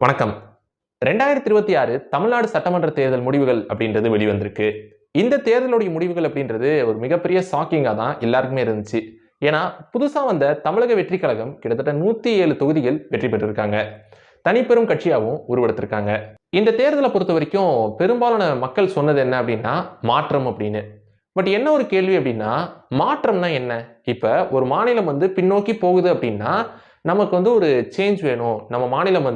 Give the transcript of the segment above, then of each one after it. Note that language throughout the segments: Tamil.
வணக்கம். 2026 தமிழ்நாடு சட்டமன்ற தேர்தல் முடிவுகள் அப்படின்றது வெளிவந்திருக்கு. இந்த தேர்தலுடைய முடிவுகள் அப்படின்றது ஒரு மிகப்பெரிய ஷாக்கிங்கா தான் எல்லாருக்குமே இருந்துச்சு. ஏன்னா, புதுசா வந்த தமிழக வெற்றிக் கழகம் கிட்டத்தட்ட 107 தொகுதிகள் வெற்றி பெற்றிருக்காங்க. தனிப்பெரும் கட்சியாவும் உருவெடுத்திருக்காங்க. இந்த தேர்தலை பொறுத்தவரைக்கும் பெரும்பாலான மக்கள் சொன்னது என்ன அப்படின்னா, மாற்றம் அப்படின்னு. பட் என்ன ஒரு கேள்வி அப்படின்னா, மாற்றம்னா என்ன? இப்ப ஒரு மாநிலம் பின்னோக்கி போகுது அப்படின்னா, நமக்கு ஒரு சேஞ்ச் வேணும். நம்ம மாநிலம்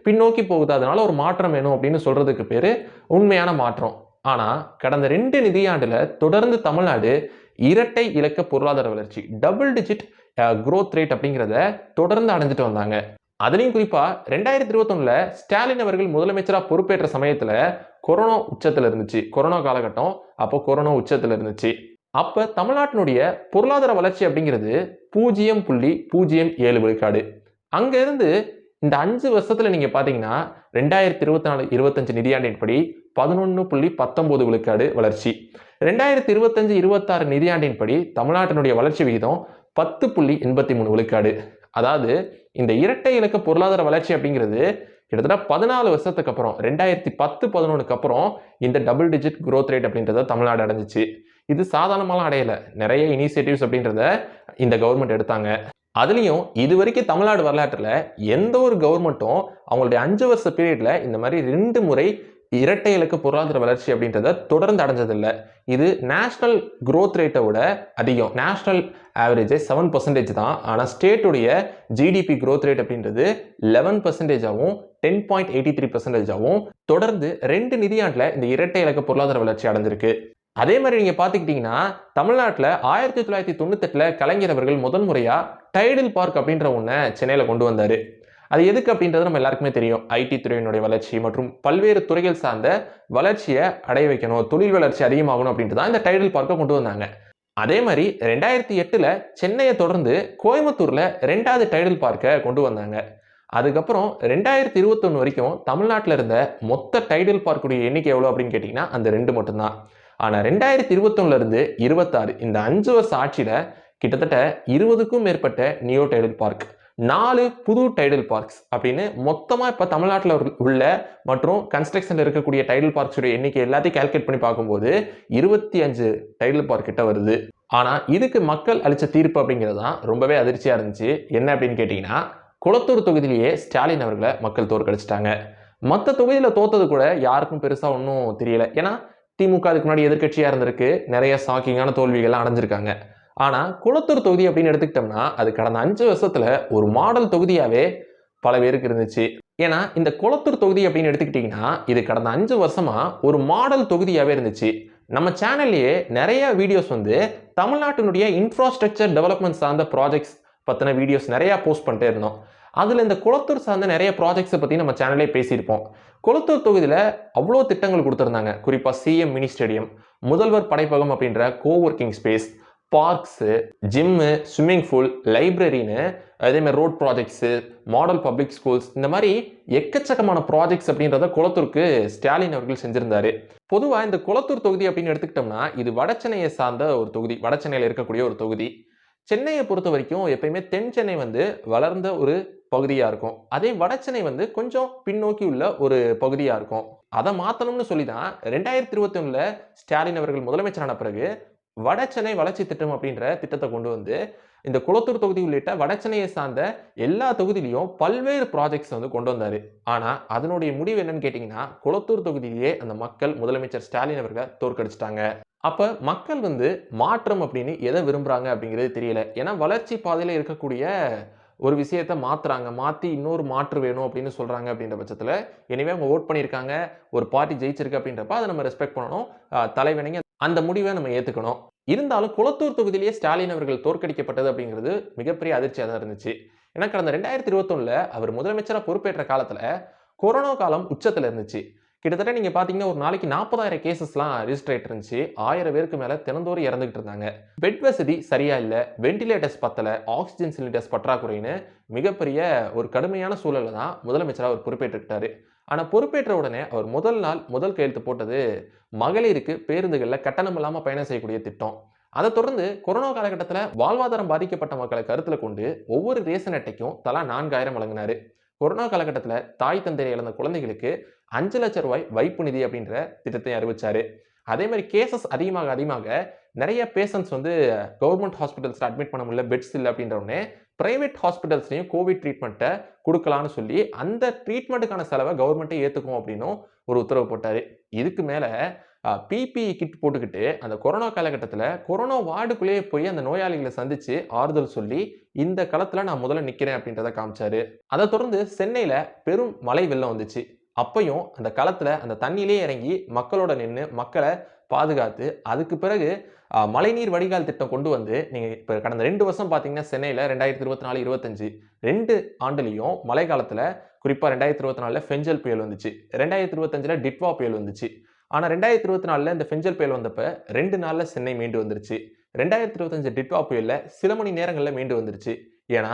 பின்னோக்கி போகுது. அதனால ஒரு மாற்றம் வேணும் அப்படின்னு சொல்றதுக்கு பேரு உண்மையான மாற்றம். ஆனா, கடந்த 2 நிதியாண்டுல தொடர்ந்து தமிழ்நாடு இரட்டை இலக்க பொருளாதார வளர்ச்சி, டபுள் டிஜிட் குரோத் ரேட் அப்படிங்கிறத தொடர்ந்து அடைஞ்சுட்டு வந்தாங்க. அதுலயும் குறிப்பா 2021ல ஸ்டாலின் அவர்கள் முதலமைச்சரா பொறுப்பேற்ற சமயத்துல கொரோனா உச்சத்துல இருந்துச்சு. கொரோனா காலகட்டம். அப்போ கொரோனா உச்சத்துல இருந்துச்சு. அப்ப தமிழ்நாட்டினுடைய பொருளாதார வளர்ச்சி அப்படிங்கிறது 0.07 விழுக்காடு. அங்க இருந்து இந்த 5 வருஷத்துல நீங்க பாத்தீங்கன்னா 2024, 25 நிதியாண்டின்படி 11.19 விழுக்காடு வளர்ச்சி. 2025, 26 நிதியாண்டின்படி தமிழ்நாட்டினுடைய வளர்ச்சி விகிதம் 10.83 விழுக்காடு. அதாவது இந்த இரட்டை இலக்க பொருளாதார வளர்ச்சி அப்படிங்கிறது கிட்டத்தட்ட 14 வருஷத்துக்கு அப்புறம் 2010, 11க்கு அப்புறம் இந்த டபுள் டிஜிட் குரோத் ரேட் அப்படின்றத தமிழ்நாடு அடைஞ்சிச்சு. இது சாதாரணமாலாம் அடையல. நிறைய இனிஷியேட்டிவ்ஸ் அப்படின்றத இந்த கவர்மெண்ட் எடுத்தாங்க. அதுலயும் இதுவரைக்கும் தமிழ்நாடு வரலாற்றுல எந்த ஒரு கவர்மெண்ட்டும் அவங்களுடைய 5 வருஷ பீரியட்ல இந்த மாதிரி 2 முறை இரட்டை இலக்க பொருளாதார வளர்ச்சி அப்படின்றத தொடர்ந்து அடைஞ்சதில்லை. இது நேஷனல் குரோத் ரேட்டை விட அதிகம். நேஷனல் ஆவரேஜ் 7% தான். ஆனா ஸ்டேட்டுடைய ஜிடிபி குரோத் ரேட் அப்படின்றது 11%ஆகவும் 10.83%ஆகவும் தொடர்ந்து 2 நிதியாண்டுல இந்த இரட்டை இலக்க பொருளாதார வளர்ச்சி அடைஞ்சிருக்கு. அதே மாதிரி நீங்க பாத்துக்கிட்டீங்கன்னா தமிழ்நாட்டுல 1998ல கலைஞர் அவர்கள் முதல் முறையா டைடல் பார்க் அப்படின்ற ஒண்ண சென்னையில கொண்டு வந்தாரு. அது எதுக்கு அப்படின்றது நம்ம எல்லாருக்குமே தெரியும். ஐடி துறையினுடைய வளர்ச்சி மற்றும் பல்வேறு துறைகள் சார்ந்த வளர்ச்சியை அடைய வைக்கணும், தொழில் வளர்ச்சி அதிகமாகணும் அப்படின்ட்டு தான் இந்த டைடல் பார்க்கை கொண்டு வந்தாங்க. அதே மாதிரி 2008ல சென்னையை தொடர்ந்து கோயம்புத்தூர்ல 2வது டைடல் பார்க்கை கொண்டு வந்தாங்க. அதுக்கப்புறம் 2021 வரைக்கும் தமிழ்நாட்டில் இருந்த மொத்த டைடல் பார்க்குடைய எண்ணிக்கை எவ்வளவு அப்படின்னு கேட்டீங்கன்னா அந்த 2 மட்டும்தான். ஆனா 2021ல இருந்து 26 இந்த 5 வருஷ ஆட்சியில கிட்டத்தட்ட 20க்கும் மேற்பட்ட நியோ டைடல் பார்க், 4 புது டைடல் பார்க்ஸ் அப்படின்னு மொத்தமா இப்ப தமிழ்நாட்டில் உள்ள மற்றும் கன்ஸ்ட்ரக்ஷன்ல இருக்கக்கூடிய டைடல் பார்க்ஸ் எண்ணிக்கை எல்லாத்தையும் கால்குலேட் பண்ணி பார்க்கும்போது 25 டைடல் பார்க் கிட்ட வருது. ஆனா இதுக்கு மக்கள் அளிச்ச தீர்ப்பு அப்படிங்கிறது தான் ரொம்பவே அதிர்ச்சியா இருந்துச்சு. என்ன அப்படின்னு கேட்டீங்கன்னா, குளத்தூர் தொகுதியிலேயே ஸ்டாலின் அவர்களை மக்கள் தோற்கடிச்சிட்டாங்க. மற்ற தொகுதியில தோத்தது கூட யாருக்கும் பெருசா ஒன்றும் தெரியல. ஏன்னா திமுக அதுக்கு முன்னாடி எதிர்கட்சியா இருந்திருக்கு, நிறைய ஷாக்கிங்கான தோல்விகள் அடைஞ்சிருக்காங்க. ஆனா குளத்தூர் தொகுதி அப்படின்னு எடுத்துக்கிட்டோம்னா அது கடந்த 5 வருஷத்துல ஒரு மாடல் தொகுதியாவே பல பேருக்கு இருந்துச்சு. ஏன்னா இந்த குளத்தூர் தொகுதி அப்படின்னு எடுத்துக்கிட்டீங்கன்னா இது கடந்த 5 வருஷமா ஒரு மாடல் தொகுதியாவே இருந்துச்சு. நம்ம சேனல்லையே நிறைய வீடியோஸ் தமிழ்நாட்டினுடைய இன்ஃப்ராஸ்ட்ரக்சர் டெவலப்மெண்ட் சார்ந்த ப்ராஜெக்ட்ஸ் பத்தின வீடியோஸ் நிறைய போஸ்ட் பண்ணிட்டே இருந்தோம். அதுல இந்த குளத்தூர் சார்ந்த நிறைய ப்ராஜெக்ட்ஸை பத்தி நம்ம சேனல்லே பேசியிருப்போம். குளத்தூர் தொகுதியில அவ்வளோ திட்டங்கள் கொடுத்திருந்தாங்க. குறிப்பா சிஎம் மினி ஸ்டேடியம், முதல்வர் படைப்பகம் அப்படின்ற coworking space, parks, gym, swimming pool, லைப்ரரின்னு அதே மாதிரி road projects, model public schools, இந்த மாதிரி எக்கச்சக்கமான ப்ராஜெக்ட்ஸ் அப்படின்றத குளத்தூருக்கு ஸ்டாலின் அவர்கள் செஞ்சிருந்தாரு. பொதுவா இந்த குளத்தூர் தொகுதி அப்படின்னு எடுத்துக்கிட்டோம்னா இது வடசென்னையை சார்ந்த ஒரு தொகுதி, வடசென்னையில் இருக்கக்கூடிய ஒரு தொகுதி. சென்னையை பொறுத்த வரைக்கும் எப்பயுமே தென் சென்னை வளர்ந்த ஒரு பகுதியா இருக்கும். அதே வடசென்னை கொஞ்சம் பின்னோக்கி உள்ள ஒரு பகுதியா இருக்கும். அதை மாத்தணும்னு சொல்லி தான் 2021ல ஸ்டாலின் அவர்கள் முதலமைச்சரான பிறகு வடசென்னை வளர்ச்சி திட்டம் அப்படின்ற திட்டத்தை கொண்டு இந்த குளத்தூர் தொகுதி உள்ளிட்ட வடசென்னையை சார்ந்த எல்லா தொகுதியிலையும் பல்வேறு ப்ராஜெக்ட்ஸ் கொண்டு வந்தாரு. ஆனா அதனுடைய முடிவு என்னன்னு கேட்டீங்கன்னா குளத்தூர் தொகுதியிலேயே அந்த மக்கள் முதலமைச்சர் ஸ்டாலின் அவர்கள் தோற்கடிச்சிட்டாங்க. அப்ப மக்கள் மாற்றம் அப்படின்னு எதை விரும்புறாங்க அப்படிங்கிறது தெரியல. ஏன்னா வளர்ச்சி பாதையில இருக்கக்கூடிய ஒரு விஷயத்தை மாத்துறாங்க, மாத்தி இன்னொரு மாற்று வேணும் அப்படின்னு சொல்றாங்க. அப்படின்ற பட்சத்துல எனவே அவங்க ஓட் பண்ணியிருக்காங்க, ஒரு பார்ட்டி ஜெயிச்சிருக்கு அப்படின்றப்ப அதை நம்ம ரெஸ்பெக்ட் பண்ணணும். தலைவனிங்க அந்த முடிவை நம்ம ஏத்துக்கணும். இருந்தாலும் குளத்தூர் தொகுதியிலேயே ஸ்டாலின் அவர்கள் தோற்கடிக்கப்பட்டது அப்படிங்கிறது மிகப்பெரிய அதிர்ச்சியா தான் இருந்துச்சு. ஏன்னா கடந்த 2021ல அவர் முதலமைச்சரா பொறுப்பேற்ற காலத்துல கொரோனா காலம் உச்சத்துல இருந்துச்சு. கிட்டத்தட்ட நீங்க பாத்தீங்கன்னா ஒரு நாளைக்கு 40,000 கேசஸ்லாம் ரிஜிஸ்டர் ஆயிட்டு இருந்துச்சு. 1000 பேருக்கு மேல தினந்தோறும் இறந்துகிட்டு இருந்தாங்க. பெட் வசதி சரியா இல்ல, வென்டிலேட்டர்ஸ் பத்தல, ஆக்சிஜன் சிலிண்டர்ஸ் பற்றாக்குறைன்னு மிகப்பெரிய ஒரு கடுமையான சூழல்ல தான் முதலமைச்சரா அவர் பொறுப்பேற்றுக்கிட்டாரு. ஆனா பொறுப்பேற்ற உடனே அவர் முதல் நாள் முதல் கையெழுத்து போட்டது மகளிருக்கு பேருந்துகள்ல கட்டணம் இல்லாம பயணம் செய்யக்கூடிய திட்டம். அதை தொடர்ந்து கொரோனா காலகட்டத்தில் வாழ்வாதாரம் பாதிக்கப்பட்ட மக்களை கருத்துல கொண்டு ஒவ்வொரு ரேஷன் அட்டைக்கும் தலா 4,000 வழங்கினாரு. கொரோனா காலகட்டத்துல தாய் தந்தையை இழந்த குழந்தைகளுக்கு 5 லட்சம் ரூபாய் வைப்பு நிதி அப்படின்ற திட்டத்தை அறிவிச்சாரு. அதே மாதிரி கேசஸ் அதிகமாக நிறைய பேஷண்ட்ஸ் வந்து கவர்மெண்ட் ஹாஸ்பிட்டல்ஸ்ல அட்மிட் பண்ண முடியல, பெட்ஸ் இல்ல அப்படின்ற உடனே பிரைவேட் ஹாஸ்பிட்டல்ஸ்லயும் கோவிட் ட்ரீட்மெண்ட்ட குடுக்கலாம்னு சொல்லி அந்த ட்ரீட்மெண்ட்டுக்கான செலவை கவர்மெண்ட்டே ஏத்துக்கும் அப்படின்னும் ஒரு உத்தரவு போட்டாரு. இதுக்கு மேல பிபிஇ கிட் போட்டுக்கிட்டு அந்த கொரோனா காலகட்டத்துல கொரோனா வார்டுக்குள்ளேயே போய் அந்த நோயாளிகளை சந்திச்சு ஆறுதல் சொல்லி இந்த களத்துல நான் முதல்ல நிக்கிறேன் அப்படின்றத காமிச்சாரு. அதை தொடர்ந்து சென்னையில பெரும் மழை வெள்ளம் வந்துச்சு. அப்பயும் அந்த களத்துல அந்த தண்ணியிலே இறங்கி மக்களோட நின்னு மக்களை பாதுகாத்து அதுக்கு பிறகு மழைநீர் வடிகால் திட்டம் கொண்டு வந்து நீங்க இப்ப கடந்த 2 வருஷம் பாத்தீங்கன்னா சென்னையில 2024, 25 2 ஆண்டுலயும் மழை காலத்துல குறிப்பா 2024ல ஃபெஞ்சல் புயல் வந்துச்சு. 2025ல டிட்வா புயல் வந்துச்சு. ஆனா 2024ல இந்த ஃபெஞ்சல் புயல் வந்தப்ப 2 நாள்ல சென்னை மீண்டு வந்துருச்சு. 2025 டிட்வா புயல்ல சில மணி நேரங்கள்ல மீண்டு வந்துருச்சு. ஏன்னா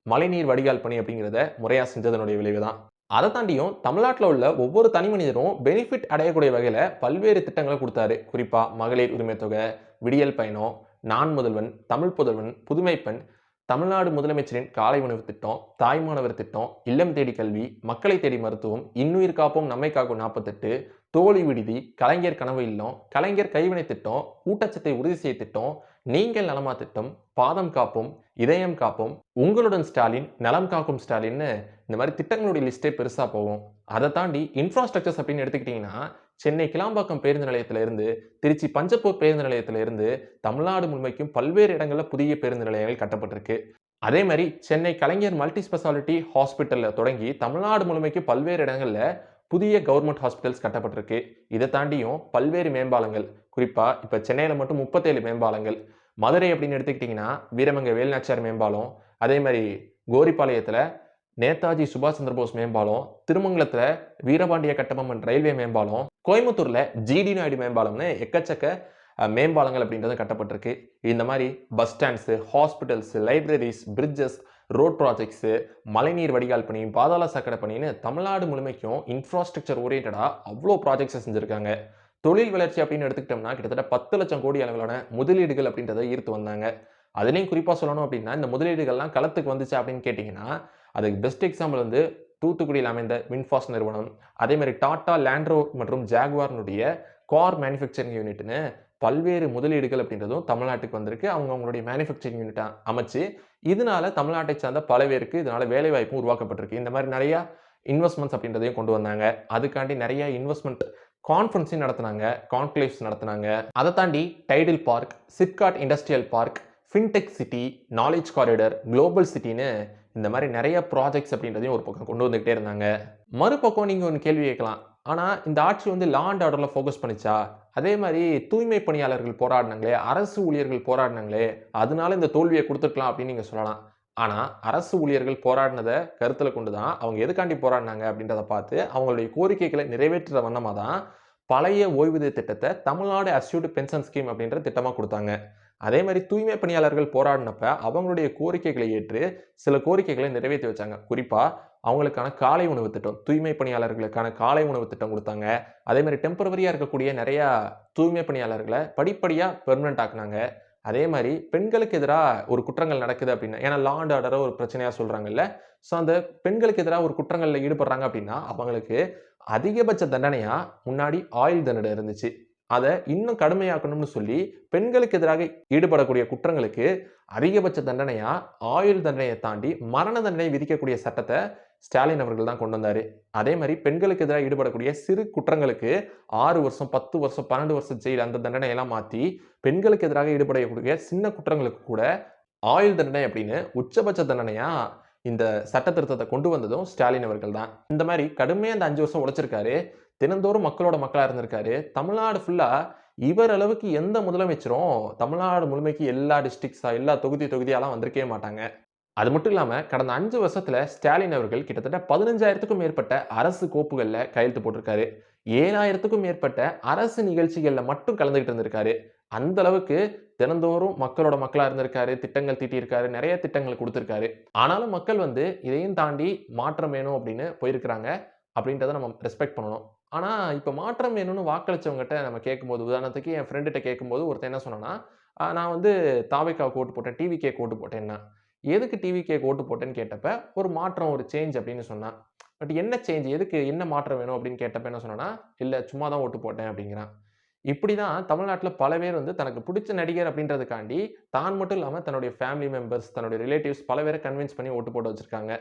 மழைநீர் வடிகால் பணி அப்படிங்கிறத முறையா செஞ்சதனுடைய விளைவுதான். அதை தாண்டியும் தமிழ்நாட்டில் உள்ள ஒவ்வொரு தனி மனிதரும் பெனிஃபிட் அடையக்கூடிய வகையில பல்வேறு திட்டங்களை கொடுத்தாரு. குறிப்பா மகளிர் உரிமை தொகை, விடியல் பயணம், நான் முதல்வன், தமிழ் புதல்வன், புதுமைப்பெண், தமிழ்நாடு முதலமைச்சரின் காலை உணவு திட்டம், தாய்மானவர் திட்டம், இல்லம் தேடி கல்வி, மக்களை தேடி மருத்துவம், இன்னுயிர் காப்போம் நம்மை காக்கும் 48, தோழி விடுதி, கலைஞர் கனவு இல்லம், கலைஞர் கைவினை திட்டம், ஊட்டச்சத்தை உறுதி செய்ய திட்டம், நீங்கள் நலமா திட்டம், பாதம் காப்போம், இதயம் காப்போம், உங்களுடன் ஸ்டாலின், நலம் காக்கும் ஸ்டாலின்னு இந்த மாதிரி திட்டங்களுடைய லிஸ்டே பெருசா போகும். அதை தாண்டி இன்ஃப்ராஸ்ட்ரக்சர்ஸ் அப்படின்னு எடுத்துக்கிட்டீங்கன்னா சென்னை கிளாம்பாக்கம் பேருந்து நிலையத்தில இருந்து, திருச்சி பஞ்சப்பூர் பேருந்து நிலையத்தில இருந்து தமிழ்நாடு முழுமைக்கும் பல்வேறு இடங்கள்ல புதிய பேருந்து நிலையங்கள் கட்டப்பட்டிருக்கு. அதே மாதிரி சென்னை கலைஞர் மல்டி ஸ்பெஷாலிட்டி ஹாஸ்பிட்டல்ல தொடங்கி தமிழ்நாடு முழுமைக்கும் பல்வேறு இடங்கள்ல புதிய கவர்மெண்ட் ஹாஸ்பிட்டல்ஸ் கட்டப்பட்டிருக்கு. இதை தாண்டியும் பல்வேறு மேம்பாலங்கள், குறிப்பா இப்ப சென்னையில மட்டும் 37 மேம்பாலங்கள். மதுரை அப்படின்னு எடுத்துக்கிட்டீங்கன்னா வீரமங்கை வேலுநாச்சியார் மேம்பாலம், அதே மாதிரி கோரிப்பாளையத்துல நேதாஜி சுபாஷ் சந்திரபோஸ் மேம்பாலம், திருமங்கலத்துல வீரபாண்டிய கட்டபொம்மன் ரயில்வே மேம்பாலம், கோயம்புத்தூர்ல ஜிடி நாயுடு மேம்பாலம்னு எக்கச்சக்க மேம்பாலங்கள் அப்படின்றது கட்டப்பட்டிருக்கு. இந்த மாதிரி bus stands, hospitals, libraries, bridges, road projects, மழைநீர் வடிகால் பணி, பாதாள சாக்கடை பணின்னு தமிழ்நாடு முழுமைக்கும் இன்ஃப்ராஸ்ட்ரக்சர் ஓரியன்டா அவ்வளோ ப்ராஜெக்ட்ஸ் செஞ்சிருக்காங்க. தொழில் வளர்ச்சி அப்படின்னு எடுத்துக்கிட்டோம்னா கிட்டத்தட்ட 10 லட்சம் கோடி அளவிலான முதலீடுகள் அப்படின்றத ஈர்த்து வந்தாங்க. அதுலேயும் குறிப்பா சொல்லணும் அப்படின்னா இந்த முதலீடுகள்லாம் களத்துக்கு வந்துச்சு அப்படின்னு கேட்டீங்கன்னா அதுக்கு பெஸ்ட் எக்ஸாம்பிள் வந்து தூத்துக்குடியில் அமைந்த வின்ஃபாஸ்ட் நிறுவனம், அதே மாதிரி டாடா லேண்ட்ரோவர் மற்றும் ஜாகுவார்னுடைய கார் மேனுஃபேக்சரிங் யூனிட்னு பல்வேறு முதலீடுகள் அப்படின்றதும் தமிழ்நாட்டுக்கு வந்திருக்கு. அவங்களுடைய மேனுஃபேக்சரிங் யூனிட்டை அமைச்சு இதனால தமிழ்நாட்டை சார்ந்த பல பேருக்கு இதனால வேலை வாய்ப்பும் உருவாக்கப்பட்டிருக்கு. இந்த மாதிரி நிறைய இன்வெஸ்ட்மெண்ட்ஸ் அப்படின்றதையும் கொண்டு வந்தாங்க. அதுக்காண்டி நிறைய இன்வெஸ்ட்மெண்ட் கான்ஃபரன்ஸையும் நடத்தினாங்க, கான்க்ளேவ்ஸ் நடத்தினாங்க. அதை தாண்டி Tidel park, SIPCOT industrial park, fintech city, knowledge corridor, global சிட்டின்னு இந்த மாதிரி நிறைய ப்ராஜெக்ட்ஸ் அப்படின்றதையும் ஒரு பக்கம் கொண்டு வந்துகிட்டே இருந்தாங்க. மறுபக்கம் நீங்க ஒரு கேள்வி கேட்கலாம், ஆனா இந்த ஆட்சி வந்து லா அண்ட் ஆர்டர்ல ஃபோக்கஸ் பண்ணிச்சா? அதே மாதிரி தூய்மை பணியாளர்கள் போராடினாங்களே, அரசு ஊழியர்கள் போராடினாங்களே, அதனால இந்த தோல்வியை கொடுத்துருக்கலாம் அப்படின்னு நீங்க சொல்லலாம். ஆனா அரசு ஊழியர்கள் போராடினதை கருத்துல கொண்டுதான் அவங்க எதுக்காண்டி போராடினாங்க அப்படின்றத பார்த்து அவங்களுடைய கோரிக்கைகளை நிறைவேற்றுற வண்ணமா தான் பழைய ஓய்வூதிய திட்டத்தை தமிழ்நாடு அஸ்யூர்டு பென்ஷன் ஸ்கீம் அப்படின்ற திட்டமா கொடுத்தாங்க. அதே மாதிரி தூய்மை பணியாளர்கள் போராடினப்ப அவங்களுடைய கோரிக்கைகளை ஏற்று சில கோரிக்கைகளை நிறைவேற்றி வச்சாங்க. குறிப்பா அவங்களுக்கான காலை உணவு திட்டம், தூய்மை பணியாளர்களுக்கான காலை உணவு திட்டம் கொடுத்தாங்க. அதே மாதிரி டெம்பரவரியா இருக்கக்கூடிய நிறைய தூய்மை பணியாளர்களை படிப்படியா பெர்மனன்ட் ஆக்குனாங்க. அதே மாதிரி பெண்களுக்கு எதிராக ஒரு குற்றங்கள் நடக்குது அப்படின்னா, ஏன்னா லா அண்ட் ஆர்டரை ஒரு பிரச்சனையா சொல்றாங்கல்ல, ஸோ அந்த பெண்களுக்கு எதிராக ஒரு குற்றங்கள்ல ஈடுபடுறாங்க அப்படின்னா அவங்களுக்கு அதிகபட்ச தண்டனையா முன்னாடி ஆயுள் தண்டனை இருந்துச்சு. அதை இன்னும் கடுமையாக்கணும்னு சொல்லி பெண்களுக்கு எதிராக ஈடுபடக்கூடிய குற்றங்களுக்கு அதிகபட்ச தண்டனையா ஆயுள் தண்டனையை தாண்டி மரண தண்டனை விதிக்கக்கூடிய சட்டத்தை ஸ்டாலின் அவர்கள் தான் கொண்டு வந்தாரு. அதே மாதிரி பெண்களுக்கு எதிராக ஈடுபடக்கூடிய சிறு குற்றங்களுக்கு 6 வருஷம், 10 வருஷம், 12 வருஷம் ஜெயில் அந்த தண்டனை எல்லாம் மாற்றி பெண்களுக்கு எதிராக ஈடுபடக்கூடிய சின்ன குற்றங்களுக்கு கூட ஆயுள் தண்டனை அப்படின்னு உச்சபட்ச தண்டனையா இந்த சட்ட திருத்தத்தை கொண்டு வந்ததும் ஸ்டாலின் அவர்கள் தான். இந்த மாதிரி கடுமையா அந்த 5 வருஷம் உழைச்சிருக்காரு. தினந்தோறும் மக்களோட மக்களா இருந்திருக்காரு. தமிழ்நாடு ஃபுல்லா இவர் அளவுக்கு எந்த முதலமைச்சரும் தமிழ்நாடு முழுமைக்கு எல்லா டிஸ்ட்ரிக்ட்ஸா எல்லா தொகுதியாலாம் வந்திருக்கவே மாட்டாங்க. அது மட்டும் இல்லாம கடந்த 5 வருஷத்துல ஸ்டாலின் அவர்கள் கிட்டத்தட்ட 15,000க்கும் மேற்பட்ட அரசு கோப்புகள்ல கையெழுத்து போட்டிருக்காரு. 7,000க்கும் மேற்பட்ட அரசு நிகழ்ச்சிகள்ல மட்டும் கலந்துகிட்டு இருந்திருக்காரு. அந்த அளவுக்கு தினந்தோறும் மக்களோட மக்களா இருந்திருக்காரு, திட்டங்கள் தீட்டியிருக்காரு, நிறைய திட்டங்கள் கொடுத்திருக்காரு. ஆனாலும் மக்கள் வந்து இதையும் தாண்டி மாற்றம் வேணும் அப்படின்னு போயிருக்கிறாங்க. அப்படின்றத நம்ம ரெஸ்பெக்ட் பண்ணணும். ஆனா இப்ப மாற்றம் வேணும்னு வாக்களிச்சவங்ககிட்ட நம்ம கேட்கும்போது, உதாரணத்துக்கு என் ஃப்ரெண்டுகிட்ட கேட்கும்போது ஒருத்தன் என்ன சொன்னான்னா, நான் வந்து தாவேக்காவுக்கு ஓட்டு போட்டேன், டிவிகேக்கு ஓட்டு போட்டேன்னா. எதுக்கு டிவிகேக்கு ஓட்டு போட்டேன்னு கேட்டப்ப, ஒரு மாற்றம், ஒரு சேஞ்ச் அப்படின்னு சொன்னான். பட் என்ன சேஞ்ச்? எதுக்கு என்ன மாற்றம் வேணும் அப்படின்னு கேட்டப்ப என்ன சொன்னான்னா, "இல்ல சும்மா தான் ஓட்டு போட்டேன்" அப்படிங்கிறான். இப்படிதான் தமிழ்நாட்டுல பல பேர் வந்து தனக்கு புடிச்ச நடிகர் அப்படின்றதுக்காண்டி, தான் மட்டும் இல்லாம தன்னுடைய ஃபேமிலி மெம்பர்ஸ், தன்னுடைய ரிலேட்டிவ்ஸ் பல பேர கன்வின்ஸ் பண்ணி ஓட்டு போட வச்சிருக்காங்க.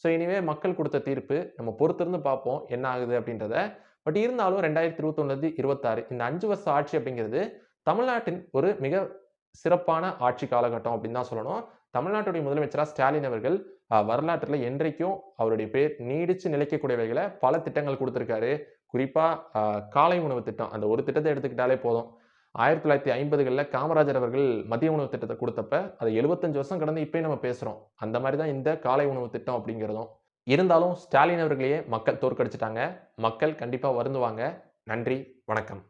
ஸோ எனிவே மக்கள் குடுத்த தீர்ப்பு, நம்ம பொறுத்திருந்து பார்ப்போம் என்ன ஆகுது அப்படின்றத. பட் இருந்தாலும் 2021 26 இந்த 5 வருஷ ஆட்சி அப்படிங்கிறது, தமிழ்நாட்டின் ஒரு மிக சிறப்பான ஆட்சி காலகட்டம் அப்படின்னு தான் சொல்லணும். தமிழ்நாட்டுடைய முதலமைச்சரா ஸ்டாலின் அவர்கள் வரலாற்றில என்றைக்கும் அவருடைய பேர் நீடிச்சு நிலைக்கக்கூடிய வகையில பல திட்டங்கள் குடுத்திருக்காரு. குறிப்பா அ காலை உணவு திட்டம். அந்த ஒரு திட்டத்த எடுத்துக்கிட்டாலே போதும். 1950கள்ல காமராஜர் அவர்கள் மதிய உணவு திட்டத்த குடுத்தப்ப, அது 75 வருஷம் கடந்து இப்பயும் நம்ம பேசுறோம். அந்த மாரி தான் இந்த காலை உணவு திட்டம் அப்படிங்கிறதும். இருந்தாலும் ஸ்டாலின் அவர்களையே மக்கள் தோற்கடிச்சுட்டாங்க. மக்கள் கண்டிப்பா வருந்துவாங்க. நன்றி, வணக்கம்.